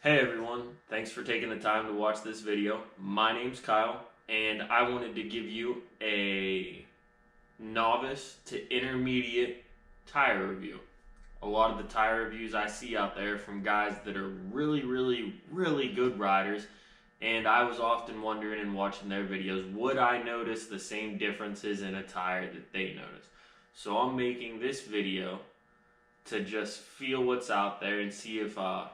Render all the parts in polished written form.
Hey everyone, thanks for taking the time to watch this video. My name's Kyle, and I wanted to give you a novice to intermediate tire review. A lot of the tire reviews I see out there from guys that are really good riders, and I was often wondering in watching their videos, would I notice the same differences in a tire that they notice? So I'm making this video to just feel what's out there and see if a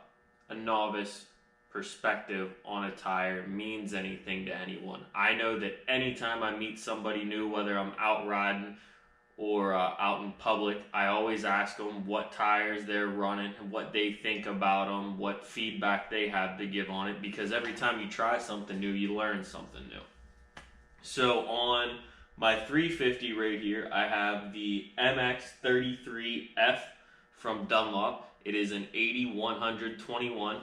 novice perspective on a tire means anything to anyone. I know that anytime I meet somebody new, whether I'm out riding or out in public, I always ask them what tires they're running, what they think about them, what feedback they have to give on it, because every time you try something new, you learn something new. So on my 350 right here, I have the MX33F from Dunlop. It is an 80-121.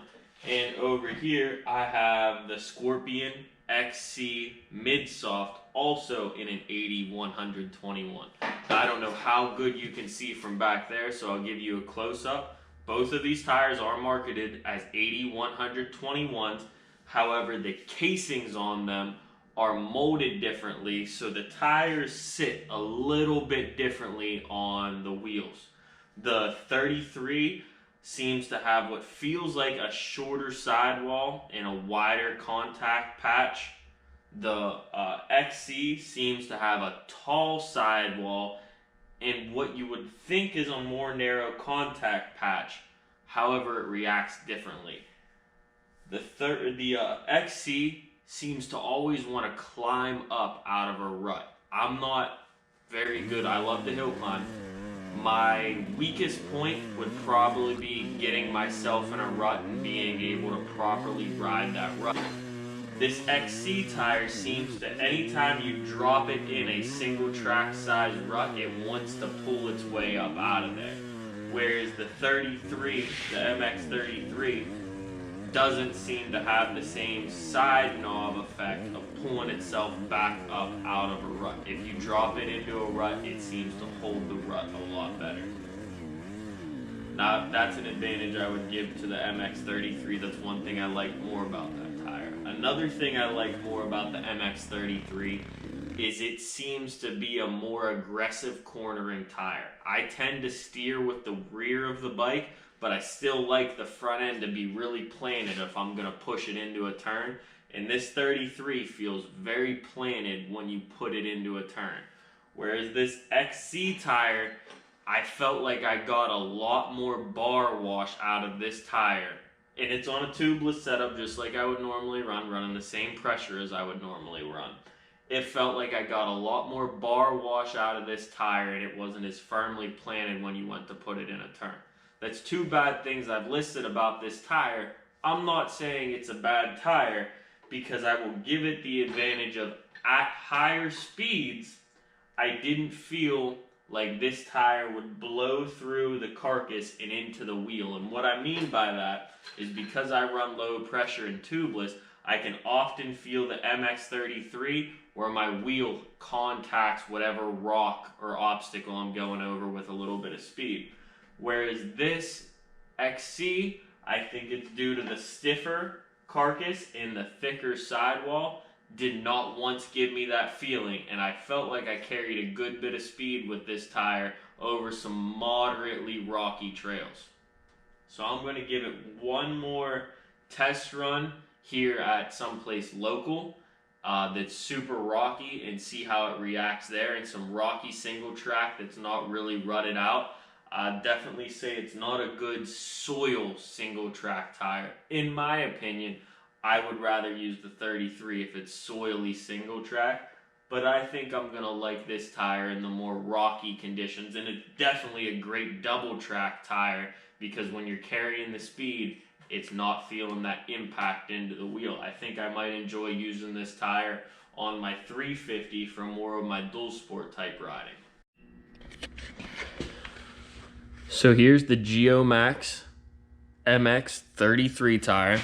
And over here, I have the Scorpion XC Mid-Soft, also in an 80-121. I don't know how good you can see from back there, so I'll give you a close-up. Both of these tires are marketed as 80-121s. However, the casings on them are molded differently, so the tires sit a little bit differently on the wheels. The 33 seems to have what feels like a shorter sidewall and a wider contact patch. The XC seems to have a tall sidewall and what you would think is a more narrow contact patch. However, it reacts differently. The XC seems to always want to climb up out of a rut. I'm not very good. I love the hill climb. My weakest point would probably be getting myself in a rut and being able to properly ride that rut. This XC tire seems to, anytime you drop it in a single track size rut, it wants to pull its way up out of there. Whereas the 33, the MX33, doesn't seem to have the same side knob effect of pulling itself back up out of a rut. If you drop it into a rut, it seems to hold the rut a lot better. Now, that's an advantage I would give to the MX33. That's one thing I like more about that tire. Another thing I like more about the MX33 is it seems to be a more aggressive cornering tire. I tend to steer with the rear of the bike, but I still like the front end to be really planted if I'm going to push it into a turn. And this 33 feels very planted when you put it into a turn. Whereas this XC tire, I felt like I got a lot more bar wash out of this tire. And it's on a tubeless setup just like I would normally run, running the same pressure as I would normally run. It felt like I got a lot more bar wash out of this tire and it wasn't as firmly planted when you went to put it in a turn. That's two bad things I've listed about this tire. I'm not saying it's a bad tire because I will give it the advantage of at higher speeds, I didn't feel like this tire would blow through the carcass and into the wheel. And what I mean by that is because I run low pressure and tubeless, I can often feel the MX33 where my wheel contacts whatever rock or obstacle I'm going over with a little bit of speed. Whereas this XC, I think it's due to the stiffer carcass and the thicker sidewall, did not once give me that feeling. And I felt like I carried a good bit of speed with this tire over some moderately rocky trails. So I'm going to give it one more test run here at someplace local that's super rocky and see how it reacts there, and some rocky single track that's not really rutted out. I'd definitely say it's not a good soil single track tire. In my opinion, I would rather use the 33 if it's soily single track, but I think I'm going to like this tire in the more rocky conditions, and it's definitely a great double track tire because when you're carrying the speed, it's not feeling that impact into the wheel. I think I might enjoy using this tire on my 350 for more of my dual sport type riding. So here's the Geomax MX33 tire,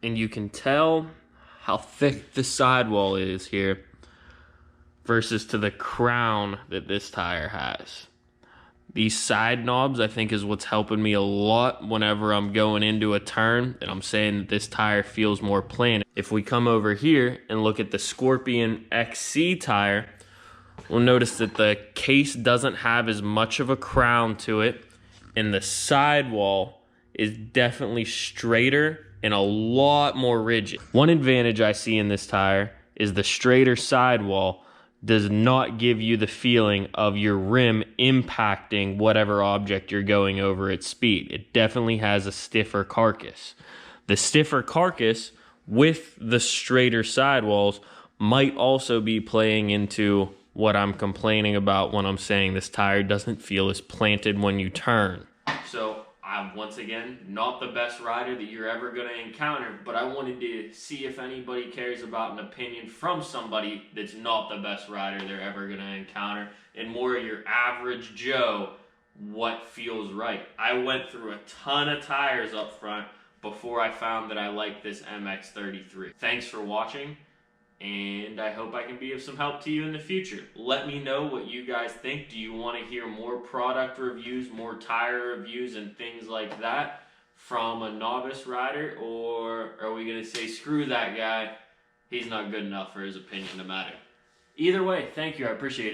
and you can tell how thick the sidewall is here versus to the crown that this tire has. These side knobs, I think, is what's helping me a lot whenever I'm going into a turn, and I'm saying that this tire feels more planted. If we come over here and look at the Scorpion XC tire, we'll notice that the case doesn't have as much of a crown to it, and the sidewall is definitely straighter and a lot more rigid. One advantage I see in this tire is the straighter sidewall does not give you the feeling of your rim impacting whatever object you're going over at speed. It definitely has a stiffer carcass. The stiffer carcass with the straighter sidewalls might also be playing into what I'm complaining about when I'm saying this tire doesn't feel as planted when you turn. So I'm, once again, not the best rider that you're ever going to encounter, but I wanted to see if anybody cares about an opinion from somebody that's not the best rider they're ever going to encounter, and more your average Joe, what feels right. I went through a ton of tires up front before I found that I liked this MX-33. Thanks for watching, and I hope I can be of some help to you in the future. Let me know what you guys think. Do you want to hear more product reviews, more tire reviews, and things like that from a novice rider? Or are we going to say, screw that guy, he's not good enough for his opinion to matter? Either way, thank you, I appreciate it.